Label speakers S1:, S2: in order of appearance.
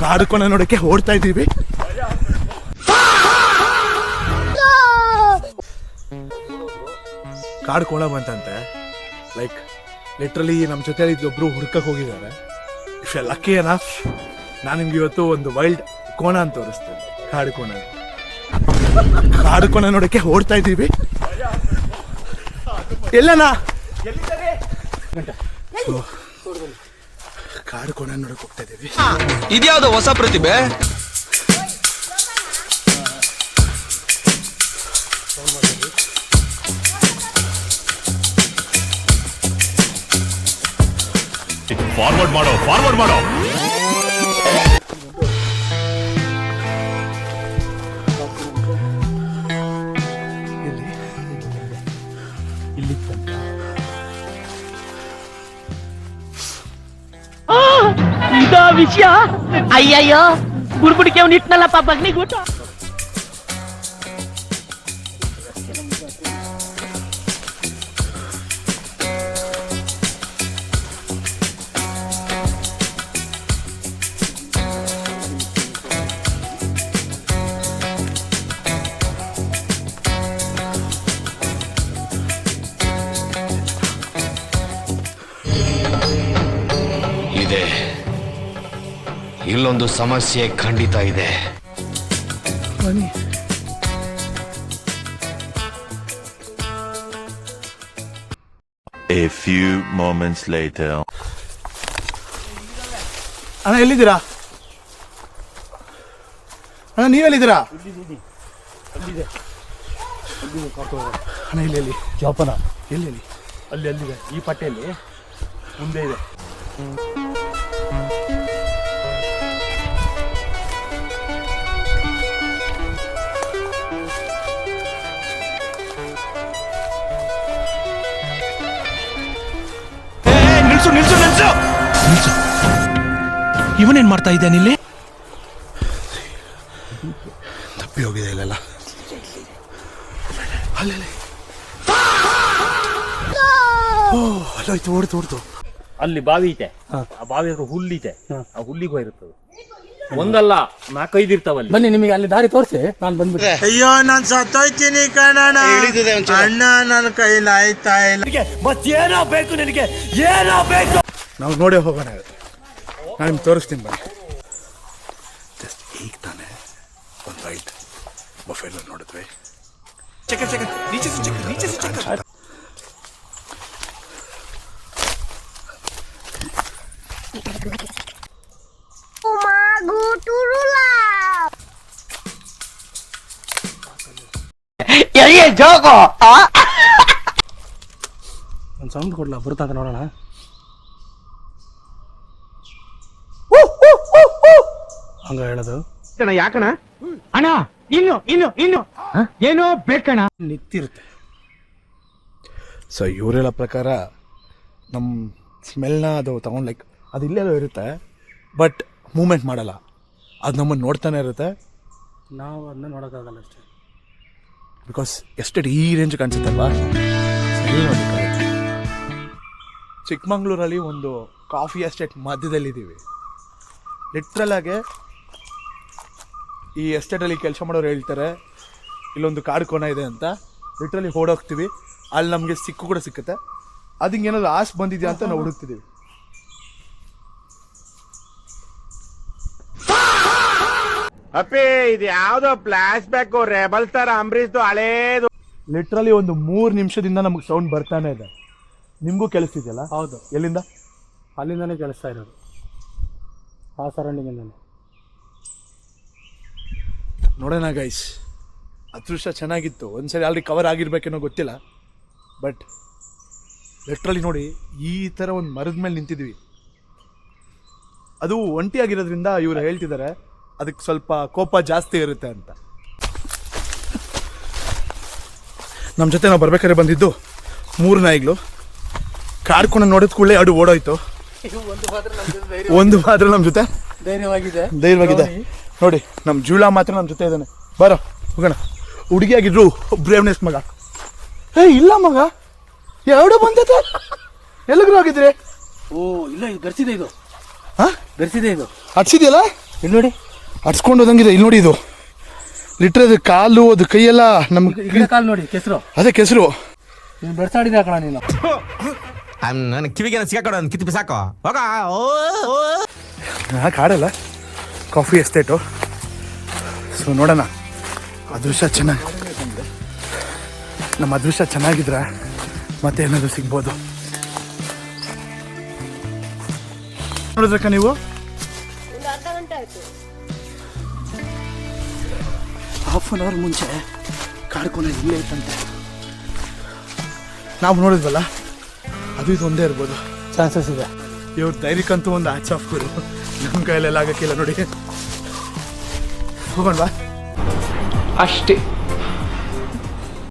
S1: ಕಾಡ್ಕೋಣ ನೋಡಕ್ಕೆ ಓಡ್ತಾ ಇದ್ದೀವಿ. ಕಾಡ್ಕೋಣ ಬಂತಂತೆ, ಲೈಕ್ ಲಿಟ್ರಲಿ ನಮ್ಮ ಜೊತೆ ಒಬ್ರು ಹುಡ್ಕಕ್ಕೆ ಹೋಗಿದ್ದಾರೆ. ಇಫ್ ಯು ಲಕ್ಕಿ ಎನಫ್ ನಾನು ನಿಮ್ಗೆ ಇವತ್ತು ಒಂದು ವೈಲ್ಡ್ ಕೋಣ ಅಂತ ತೋರಿಸ್ತೇನೆ. ಕಾಡ್ಕೋಣ ನೋಡಕ್ಕೆ ಓಡ್ತಾ ಇದ್ದೀವಿ. ಎಲ್ಲನಾ ಕಾಡ್ಕೋಣ ನೋಡಕ್ ಹೋಗ್ತಾ ಇದ್ದೀವಿ.
S2: ಇದ್ಯಾವ್ದು ಹೊಸ ಪ್ರತಿಭೆ?
S3: ಫಾರ್ವರ್ಡ್ ಮಾಡೋ
S4: ಇದ ವಿಷಯ. ಅಯ್ಯಯ್ಯೋ ಬುಡ್ಬುಡಿಕೆ ಅವ್ನು ಇಟ್ನಲ್ಲಪ್ಪ ಬಗ್ನಿಗೂಟ.
S2: ಇಲ್ಲೊಂದು ಸಮಸ್ಯೆ ಖಂಡಿತ ಇದೆ.
S3: A few moments later.
S1: ಅಣ್ಣ ಎಲ್ಲಿದ್ದೀರಾ? ಅಣ್ಣ ನೀವೆಲ್ಲಿದ್ದೀರಾ? ಅಣ್ಣ ಇಲ್ಲಿ ಜೋಪಾನ. ಎಲ್ಲಿ? ಅಲ್ಲಿದೆ, ಈ ಪಟ್ಟೆಯಲ್ಲಿ ಮುಂದೆ ಇದೆ.
S5: ನಿಲ್ಸು. ಇವನೇನ್ ಮಾಡ್ತಾ ಇದ್ದಾನೆ ಇಲ್ಲಿ?
S1: ತಪ್ಪಿ ಹೋಗಿದೆ ಇಲ್ಲೆಲ್ಲ. ಅಲ್ಲೋಯ್ತು, ಓಡ್ತು.
S6: ಅಲ್ಲಿ ಬಾವಿ ಐತೆ, ಆ ಬಾವಿ ಹತ್ರ ಹುಲ್ಲಿದೆ, ಆ ಹುಲ್ಲಿಗೆ ಹೋಗಿರ್ತದೆ. ಒಂದಲ್ಲ 4-5 ಇರ್ತಾವಲ್ಲಿ.
S4: ಬನ್ನಿ ನಿಮಗೆ ಅಲ್ಲಿ ದಾರಿ ತೋರಿಸಿ ನಾನು ಬಂದ್ಬಿಟ್ಟೆ.
S1: ಅಯ್ಯೋ ನಾನ್ ಸತ್ತೋಯ್ತೀನಿ ಕಣಣ್ಣ. ಅಣ್ಣ ನನ್ನ ಕೈಲಾಯ್ತಾ ಇಲ್ಲ.
S5: ಮತ್ತೇನೋ ಬೇಕು ನಿನಗೆ? ಏನೋ ಬೇಕು?
S1: ನಾವು ನೋಡೇ ಹೋಗೋಣ. ನಾನು ನಿಮ್ಗೆ ತೋರಿಸ್ತೀನಿ ಬನ್ನಿ. ಜಸ್ಟ್ ಈಗ ತಾನೆ ಒಂದು ವೈಲ್ಡ್ ಬಫೆಲೋ ನೋಡಿದ್ವಿ.
S4: ಜೋಗೋ
S5: ಒಂದು ಸೌಂಡ್ ಕೊಡ್ಲಾ? ಬರುತ್ತಾ ನೋಡೋಣ. ಹಂಗ ಹೇಳೋದು
S4: ಯಾಕಣ? ಅಣ್ಣ ಇನ್ನು ಏನೋ ಬೇಕಣ.
S5: ನಿಂತಿರುತ್ತೆ.
S1: ಸೊ ಇವರೆಲ್ಲ ಪ್ರಕಾರ ನಮ್ಮ ಸ್ಮೆಲ್ನ ಅದು ತಗೊಂಡು ಲೈಕ್ ಅದು ಇಲ್ಲೆಲ್ಲೋ ಇರುತ್ತೆ, ಬಟ್ ಮೂಮೆಂಟ್ ಮಾಡಲ್ಲ. ಅದು ನಮ್ಮನ್ನು ನೋಡ್ತಾನೆ ಇರುತ್ತೆ.
S5: ನಾವು ಅದನ್ನ ನೋಡೋಕ್ಕಾಗಲ್ಲ ಅಷ್ಟೇ.
S1: ಬಿಕಾಸ್ ಎಸ್ಟೇಟ್ ಈ ರೇಂಜ್ ಕಾಣಿಸುತ್ತಲ್ವಾ, ಸ್ಮೆಲ್ ನೋಡಬೇಕಾಗುತ್ತೆ. ಚಿಕ್ಕಮಂಗ್ಳೂರಲ್ಲಿ ಒಂದು ಕಾಫಿ ಎಸ್ಟೇಟ್ ಮಧ್ಯದಲ್ಲಿದ್ದೀವಿ. ಲಿಟ್ರಲ್ ಆಗಿ ಈ ಎಸ್ಟೇಟಲ್ಲಿ ಕೆಲಸ ಮಾಡೋರು ಹೇಳ್ತಾರೆ ಇಲ್ಲೊಂದು ಕಾಡ್ಕೋಣ ಇದೆ ಅಂತ. ಲಿಟ್ರಲಿ ಓಡೋಗ್ತೀವಿ, ಅಲ್ಲಿ ನಮಗೆ ಸಿಕ್ಕು ಕೂಡ ಸಿಕ್ಕುತ್ತೆ. ಅದಕ್ಕೆ ಏನಾದ್ರು ಆಸೆ ಬಂದಿದೆಯಾ ಅಂತ ನಾವು ಹುಡುಕ್ತಿದ್ದೀವಿ.
S6: ಅಪ್ಪಿ ಇದು ಯಾವ್ದೋ ಫ್ಲಾಶ್ ಬ್ಯಾಕ್ ರೆಬಲ್ ತರ ಅಂಬರೀಶ್ದು ಹಳೇದು.
S1: ಲಿಟ್ರಲಿ ಒಂದು 3 ನಿಮಿಷದಿಂದ ನಮಗೆ ಸೌಂಡ್ ಬರ್ತಾನೆ ಇದೆ. ನಿಮಗೂ ಕೇಳಿಸ್ತಿದೆಯಲ್ಲ?
S5: ಹೌದು.
S1: ಎಲ್ಲಿಂದ?
S5: ಅಲ್ಲಿಂದನೇ ಕೇಳಿಸ್ತಾ ಇರೋದು, ಆ ಸರೌಂಡಿಂಗಿಂದನೇ.
S1: ನೋಡೋಣ ಗೈಸ್, ಅದೃಷ್ಟ ಚೆನ್ನಾಗಿತ್ತು. ಒಂದ್ಸರಿ ಆಲ್ರೆಡಿ ಕವರ್ ಆಗಿರ್ಬೇಕೇನೋ ಗೊತ್ತಿಲ್ಲ, ಬಟ್ ಲಿಟ್ರಲಿ ನೋಡಿ ಈ ಥರ ಒಂದು ಮರದ ಮೇಲೆ ನಿಂತಿದ್ವಿ. ಅದು ಒಂಟಿಯಾಗಿರೋದ್ರಿಂದ ಇವರು ಹೇಳ್ತಿದ್ದಾರೆ ಅದಕ್ಕೆ ಸ್ವಲ್ಪ ಕೋಪ ಜಾಸ್ತಿ ಇರುತ್ತೆ ಅಂತ. ನಮ್ಮ ಜೊತೆ ನಾವು ಬರ್ಬೇಕಾದ್ರೆ ಬಂದಿದ್ದು 3 ನಾಯಿಗಳು. ಕಾಡ್ಕೊಂಡು ನೋಡಿದ ಕೂಡಲೇ ಅದು ಓಡೋಯ್ತು. ಒಂದು ಮಾತ್ರ ನಮ್ಮ ಜೊತೆ ಧೈರ್ಯವಾಗಿದೆ. ನೋಡಿ ನಮ್ಮ ಜೂಳ ಮಾತ್ರ ನಮ್ಮ ಜೊತೆ ಇದ್ದಾನೆ. ಬರೋ ಹೋಗೋಣ. ಹುಡುಗಿಯಾಗಿದ್ರು ಬ್ರೇವ್ನೆಸ್ ಮಗ. ಇಲ್ಲ ಮಗ, ಎರಡು ಬಂದೈತೆ. ಎಲ್ಲಿಗೂ ಹೋಗಿದ್ರಿ?
S5: ಓ ಇಲ್ಲ, ಇದು ಬೆರ್ಸಿದೆ. ಇದು
S1: ಹಾ
S5: ಬೆರ್ಸಿದೆ. ಇದು
S1: ಹಡ್ಸಿದ್ಯಲ್ಲ?
S5: ಇಲ್ಲಿ ನೋಡಿ,
S1: ಹಡ್ಸ್ಕೊಂಡು ಹೋದಂಗಿದೆ. ಇಲ್ಲಿ ನೋಡಿ, ಇದು ಲಿಟ್ರ್ ಅದು ಕಾಲು ಅದು ಕೈಯೆಲ್ಲ ನಮ್ಗೆ
S5: ಗಿಡ ಕಾಲು ನೋಡಿ, ಕೆಸರು.
S1: ಅದೇ ಕೆಸರು.
S5: ನೀನು ಬೆಡ್ಸಾಡಿದ ಕಣ ನೀನು.
S2: ನನ್ನ ಕಿವಿಗೆ ಸಿಗಾಕೊಡ ಕಿತ್ತು ಬಿಸಾಕೋ ಹೋಗ.
S1: ಕಾಡಲ್ಲ, ಕಾಫಿ ಎಸ್ಟೇಟು. ಸೊ ನೋಡೋಣ, ಅದೃಶ್ಯ ಚೆನ್ನಾಗಿ, ನಮ್ಮ ಅದೃಶ್ಯ ಚೆನ್ನಾಗಿದ್ರೆ ಮತ್ತೆ ಏನಾದರೂ ಸಿಗ್ಬೋದು. ನೋಡಿದ್ರಕ್ಕ ನೀವು? ಹಾಫ್ ಆನ್ ಅವರ್ ಮುಂಚೆ ಕಾಡ್ಕೊನೆ ಇಲ್ಲೇ ಇತ್ತಂತೆ. ನಾವು ನೋಡಿದ್ವಲ್ಲ, ಅದು ಇದು ಒಂದೇ ಇರ್ಬೋದು.
S5: ಚಾನ್ಸಸ್ ಇದೆ.
S1: ಇವ್ರ ಧೈರ್ಯಕ್ಕಂತೂ ಒಂದು ಹ್ಯಾಟ್ಸ್ ಆಫ್ ಗುರು. ನಮ್ಮ ಕೈಯಲ್ಲೆಲ್ಲ ಆಗಕ್ಕಿಲ್ಲ ನೋಡಿ. ಹೋಗೋಣವಾ?
S4: ಅಷ್ಟೇ.